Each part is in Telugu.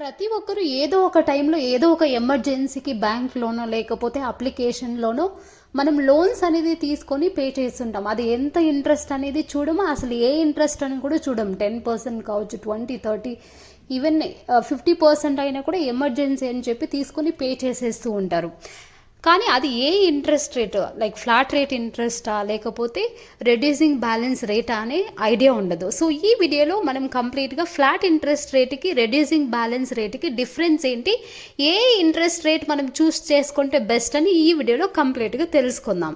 ప్రతి ఒక్కరు ఏదో ఒక టైంలో ఏదో ఒక ఎమర్జెన్సీకి బ్యాంక్లోనో లేకపోతే అప్లికేషన్లోనో మనం లోన్స్ అనేది తీసుకొని పే చేస్తుంటాం. అది ఎంత ఇంట్రెస్ట్ అనేది చూడము, అసలు ఏ ఇంట్రెస్ట్ అని కూడా చూడము. 10% కావచ్చు, 20, 30, ఈవెన్ 50% అయినా కూడా ఎమర్జెన్సీ అని చెప్పి తీసుకొని పే చేసేస్తూ ఉంటారు. కానీ అది a interest rate, like flat rate ఇంట్రెస్టా లేకపోతే రెడ్యూసింగ్ బ్యాలెన్స్ రేటా అనే ఐడియా ఉండదు. సో ఈ వీడియోలో మనం కంప్లీట్గా ఫ్లాట్ ఇంట్రెస్ట్ రేట్కి రెడ్యూసింగ్ బ్యాలెన్స్ రేట్కి డిఫరెన్స్ ఏంటి, ఏ ఇంట్రెస్ట్ రేట్ మనం చూస్ చేసుకుంటే బెస్ట్ అని ఈ వీడియోలో కంప్లీట్గా తెలుసుకుందాం.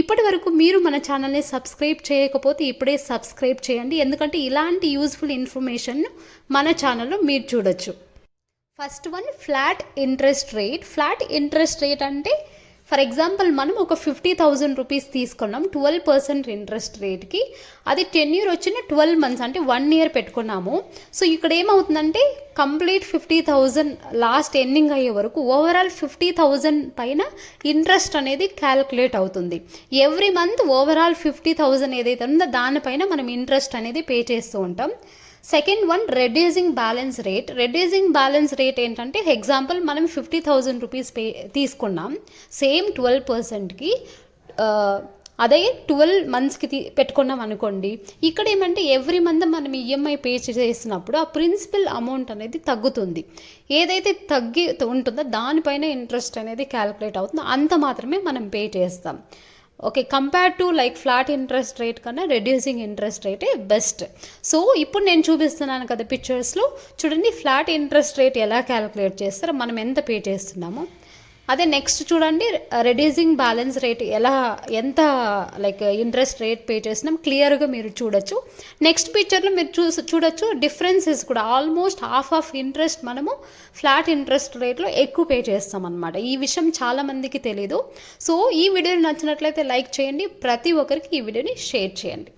ఇప్పటి వరకు మీరు మన ఛానల్ని సబ్స్క్రైబ్ చేయకపోతే ఇప్పుడే సబ్స్క్రైబ్ చేయండి, ఎందుకంటే ఇలాంటి యూజ్ఫుల్ ఇన్ఫర్మేషన్ మన ఛానల్లో మీరు చూడొచ్చు. First one, flat interest rate. Flat interest rate అంటే ఫర్ ఎగ్జాంపుల్ మనం ఒక 50,000 రూపీస్ తీసుకున్నాం 12% ఇంట్రెస్ట్ రేట్కి. అది టెన్యూర్ వచ్చిన 12 months అంటే 1 year పెట్టుకున్నాము. సో ఇక్కడ ఏమవుతుందంటే కంప్లీట్ 50,000 లాస్ట్ ఎండింగ్ అయ్యే వరకు ఓవరాల్ 50,000 పైన ఇంట్రెస్ట్ అనేది క్యాల్కులేట్ అవుతుంది. ఎవ్రీ మంత్ ఓవరాల్ 50,000 ఏదైతే ఉందో దానిపైన మనం ఇంట్రెస్ట్ అనేది పే చేస్తూ ఉంటాం. Second one, reducing balance rate. Reducing balance rate ఏంటంటే ఎగ్జాంపుల్ మనం 50,000 రూపీస్ పే తీసుకున్నాం సేమ్ 12%కి, అదే 12 monthsకి పెట్టుకున్నాం అనుకోండి. ఇక్కడ ఏమంటే ఎవ్రీ మంత్ మనం ఈఎంఐ పే చేసినప్పుడు ఆ ప్రిన్సిపల్ అమౌంట్ అనేది తగ్గుతుంది. ఏదైతే తగ్గి ఉంటుందో దానిపైన ఇంట్రెస్ట్ అనేది క్యాలిక్యులేట్ అవుతుందో అంత మాత్రమే మనం పే చేస్తాం. Okay, compare to like flat interest rate కన్నా రెడ్యూసింగ్ ఇంట్రెస్ట్ రేటే బెస్ట్. సో ఇప్పుడు నేను చూపిస్తున్నాను కదా పిక్చర్స్లో, చూడండి ఫ్లాట్ ఇంట్రెస్ట్ రేట్ ఎలా క్యాలిక్యులేట్ చేస్తారో, మనం ఎంత పే చేస్తున్నామో. అదే నెక్స్ట్ చూడండి రెడ్యూసింగ్ బ్యాలెన్స్ రేట్ ఎంత లైక్ ఇంట్రెస్ట్ రేట్ పే చేసినాం క్లియర్గా మీరు చూడొచ్చు. నెక్స్ట్ పిక్చర్లో మీరు చూడొచ్చు డిఫరెన్సెస్ కూడా. ఆల్మోస్ట్ హాఫ్ ఆఫ్ ఇంట్రెస్ట్ మనము ఫ్లాట్ ఇంట్రెస్ట్ రేట్లో ఎక్కువ పే చేస్తాం అనమాట. ఈ విషయం చాలామందికి తెలీదు. సో ఈ వీడియో నచ్చినట్లయితే లైక్ చేయండి, ప్రతి ఒక్కరికి ఈ వీడియోని షేర్ చేయండి.